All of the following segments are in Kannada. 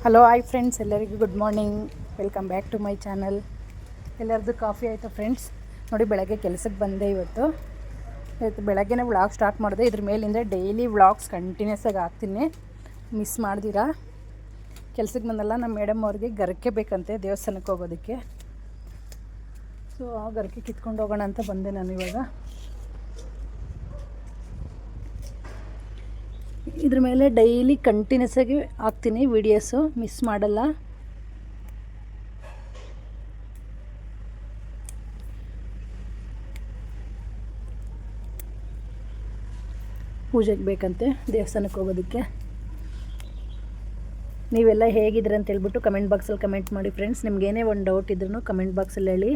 ಹಲೋ ಹಾಯ್ ಫ್ರೆಂಡ್ಸ್, ಎಲ್ಲರಿಗೂ good morning. Welcome back to my channel. ಎಲ್ಲರದ್ದು ಕಾಫಿ ಆಯಿತು ಫ್ರೆಂಡ್ಸ್. ನೋಡಿ, ಬೆಳಗ್ಗೆ ಕೆಲಸಕ್ಕೆ ಬಂದೆ. ಇವತ್ತು ಬೆಳಗ್ಗೆನೇ ವ್ಲಾಗ್ ಸ್ಟಾರ್ಟ್ ಮಾಡಿದೆ. ಇದ್ರ ಮೇಲಿಂದ ಡೈಲಿ ವ್ಲಾಗ್ಸ್ ಕಂಟಿನ್ಯೂಸ್ ಆಗಿ ಹಾಕ್ತೀನಿ, ಮಿಸ್ ಮಾಡ್ದಿರಾ. ಕೆಲಸಕ್ಕೆ ಬಂದಲ್ಲ, ನಮ್ಮ ಮೇಡಮ್ ಅವ್ರಿಗೆ ಗರಕೆ ಬೇಕಂತೆ ದೇವಸ್ಥಾನಕ್ಕೆ ಹೋಗೋದಕ್ಕೆ. ಸೊ ಆ ಗರಕೆ ಕಿತ್ಕೊಂಡು ಹೋಗೋಣ ಅಂತ ಬಂದೆ ನಾನು ಇವಾಗ. ಇದ್ರ ಮೇಲೆ ಡೈಲಿ ಕಂಟಿನ್ಯೂಸ್ ಆಗಿ ಹಾಕ್ತೀನಿ ವೀಡಿಯೋಸು, ಮಿಸ್ ಮಾಡಲ್ಲ. ಪೂಜೆಗೆ ಬೇಕಂತೆ ದೇವಸ್ಥಾನಕ್ಕೆ ಹೋಗೋದಕ್ಕೆ. ನೀವೆಲ್ಲ ಹೇಗಿದ್ರೆ ಅಂತ ಹೇಳ್ಬಿಟ್ಟು ಕಮೆಂಟ್ ಬಾಕ್ಸಲ್ಲಿ ಕಮೆಂಟ್ ಮಾಡಿ ಫ್ರೆಂಡ್ಸ್. ನಿಮ್ಗೇನೇ ಒಂದು ಡೌಟ್ ಇದ್ರೂ ಕಮೆಂಟ್ ಬಾಕ್ಸಲ್ಲಿ ಹೇಳಿ.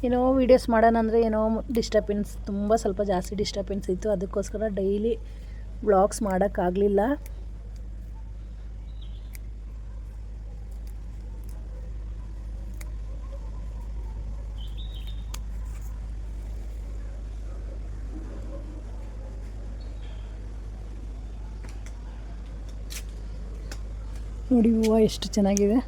ಏನೋ ವೀಡಿಯೋಸ್ ಮಾಡೋಣ ಅಂದರೆ ಏನೋ ಡಿಸ್ಟರ್ಬೆನ್ಸ್, ತುಂಬ ಸ್ವಲ್ಪ ಜಾಸ್ತಿ ಡಿಸ್ಟರ್ಬೆನ್ಸ್ ಇತ್ತು. ಅದಕ್ಕೋಸ್ಕರ ಡೈಲಿ ವ್ಲಾಗ್ಸ್ ಮಾಡೋಕ್ಕಾಗಲಿಲ್ಲ. ನೋಡಿ, ಹೂವು ಎಷ್ಟು ಚೆನ್ನಾಗಿದೆ.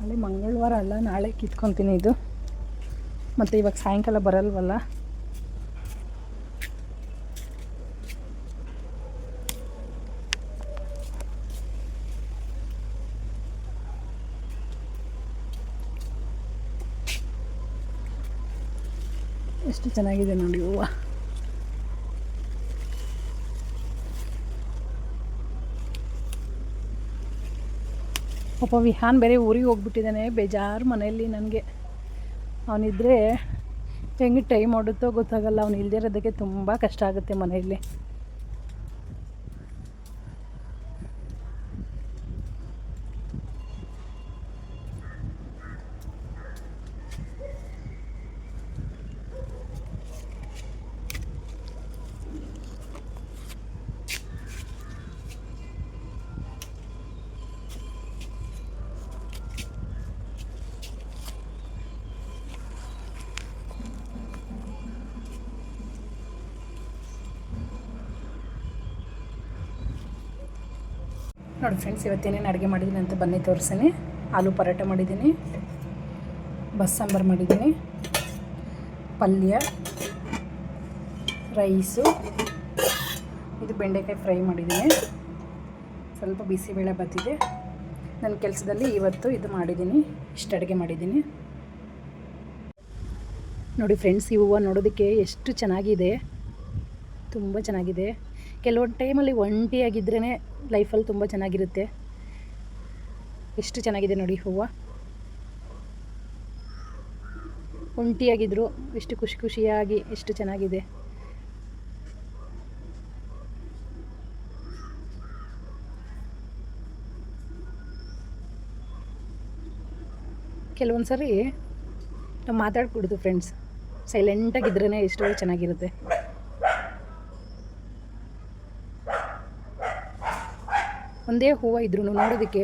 ಅಲ್ಲಿ ಮಂಗಳವಾರ ಅಲ್ಲ, ನಾಳೆ ಕಿತ್ಕೊತೀನಿ ಇದು. ಮತ್ತು ಇವಾಗ ಸಾಯಂಕಾಲ ಬರಲ್ವಲ್ಲ. ಎಷ್ಟು ಚೆನ್ನಾಗಿದೆ ನೋಡಿ ಹೂವು. ಪಾಪ ವಿಹಾನ್ ಬೇರೆ ಊರಿಗೆ ಹೋಗ್ಬಿಟ್ಟಿದ್ದಾನೆ. ಬೇಜಾರು ಮನೆಯಲ್ಲಿ ನನಗೆ. ಅವನಿದ್ದರೆ ಹೆಂಗೆ ಟೈಮ್ ಓಡುತ್ತೋ ಗೊತ್ತಾಗಲ್ಲ. ಅವನು ಇಲ್ಲದೇ ಇರೋದಕ್ಕೆ ತುಂಬ ಕಷ್ಟ ಆಗುತ್ತೆ ಮನೆಯಲ್ಲಿ. ನೋಡಿ ಫ್ರೆಂಡ್ಸ್, ಇವತ್ತೇನೇನು ಅಡುಗೆ ಮಾಡಿದ್ದೀನಿ ಅಂತ ಬನ್ನಿ ತೋರಿಸ್ತೀನಿ. ಆಲೂ ಪರೋಟ ಮಾಡಿದ್ದೀನಿ, ಬಸ್ಸಾಂಬಾರು ಮಾಡಿದ್ದೀನಿ, ಪಲ್ಯ, ರೈಸು, ಇದು ಬೆಂಡೆಕಾಯಿ ಫ್ರೈ ಮಾಡಿದ್ದೀನಿ, ಸ್ವಲ್ಪ ಬಿಸಿಬೇಳೆ ಬಾತಿದೆ. ನನ್ನ ಕೆಲಸದಲ್ಲಿ ಇವತ್ತು ಇದು ಮಾಡಿದ್ದೀನಿ, ಇಷ್ಟು ಅಡುಗೆ ಮಾಡಿದ್ದೀನಿ. ನೋಡಿ ಫ್ರೆಂಡ್ಸ್, ಈ ಹೂವು ನೋಡೋದಕ್ಕೆ ಎಷ್ಟು ಚೆನ್ನಾಗಿದೆ, ತುಂಬ ಚೆನ್ನಾಗಿದೆ. ಕೆಲವೊಂದು ಟೈಮಲ್ಲಿ ಒಂಟಿಯಾಗಿದ್ರೇ ಲೈಫಲ್ಲಿ ತುಂಬ ಚೆನ್ನಾಗಿರುತ್ತೆ. ಎಷ್ಟು ಚೆನ್ನಾಗಿದೆ ನೋಡಿ ಹೂವು. ಒಂಟಿಯಾಗಿದ್ದರು ಎಷ್ಟು ಖುಷಿಯಾಗಿ ಎಷ್ಟು ಚೆನ್ನಾಗಿದೆ. ಕೆಲವೊಂದು ಸರಿ ನಾವು ಮಾತಾಡ್ಕೊಡ್ದು ಫ್ರೆಂಡ್ಸ್, ಸೈಲೆಂಟಾಗಿದ್ರೇ ಎಷ್ಟೋ ಚೆನ್ನಾಗಿರುತ್ತೆ. ಒಂದೇ ಹೂವು ಇದ್ರೂ ನೋಡೋದಕ್ಕೆ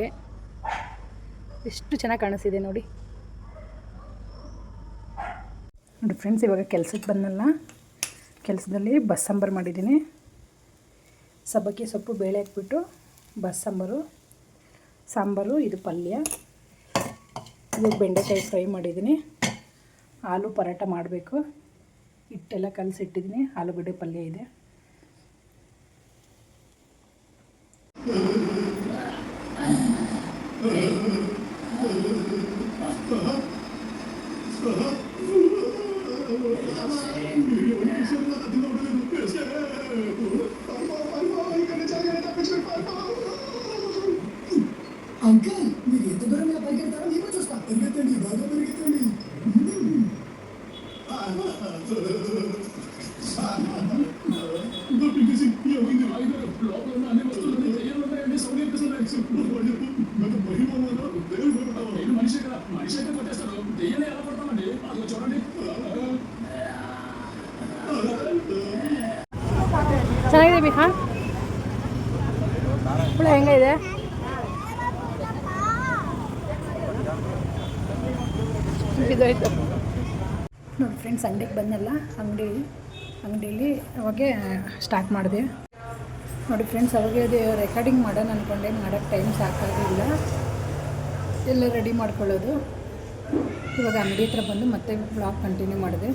ಎಷ್ಟು ಚೆನ್ನಾಗಿ ಕಾಣಿಸ್ತಿದೆ ನೋಡಿ. ನೋಡಿ ಫ್ರೆಂಡ್ಸ್, ಇವಾಗ ಕೆಲಸಕ್ಕೆ ಬಂದಲ್ಲ, ಕೆಲಸದಲ್ಲಿ ಬಸ್ಸಾಂಬಾರು ಮಾಡಿದ್ದೀನಿ. ಸಬ್ಬಕ್ಕಿ ಸೊಪ್ಪು ಬೇಳೆ ಹಾಕ್ಬಿಟ್ಟು ಸಾಂಬಾರು, ಇದು ಪಲ್ಯ, ಇದು ಬೆಂಡೆಕಾಯಿ ಫ್ರೈ ಮಾಡಿದ್ದೀನಿ. ಆಲೂ ಪರೋಟ ಮಾಡಬೇಕು, ಹಿಟ್ಟೆಲ್ಲ ಕಲಸಿಟ್ಟಿದ್ದೀನಿ. ಆಲೂಗಡ್ಡೆ ಪಲ್ಯ ಇದೆ. అంకల్, మీరు ఎంత దూరం ఇలా పరిగెడతారో నేను చూస్తా. పరిగెత్తండి, బాగా పరిగెత్తండి. ಚೆನ್ನಾಗಿದೆ ಬಿಹಾ. ಹುಳ ಹೆಂಗಿದೆ? ಇದಾಯ್ತು ನೋಡಿ ಫ್ರೆಂಡ್ಸ್, ಅಂಗಡಿಗೆ ಬಂದಲ್ಲ, ಅಂಗಡಿಯಲ್ಲಿ ಅವಾಗೆ ಸ್ಟಾರ್ಟ್ ಮಾಡಿದೆ ನೋಡಿ ಫ್ರೆಂಡ್ಸ್. ಅವಾಗೆ ಅದು ರೆಕಾರ್ಡಿಂಗ್ ಮಾಡೋಣ ಅಂದ್ಕೊಂಡೆ, ಮಾಡೋಕ್ಕೆ ಟೈಮ್ ಸಾಕಾಗಿಲ್ಲ, ಎಲ್ಲ ರೆಡಿ ಮಾಡ್ಕೊಳ್ಳೋದು. ಇವಾಗ ಅಂಗಡಿ ಹತ್ರ ಬಂದು ಮತ್ತೆ ಬ್ಲಾಗ್ ಕಂಟಿನ್ಯೂ ಮಾಡಿದೆ.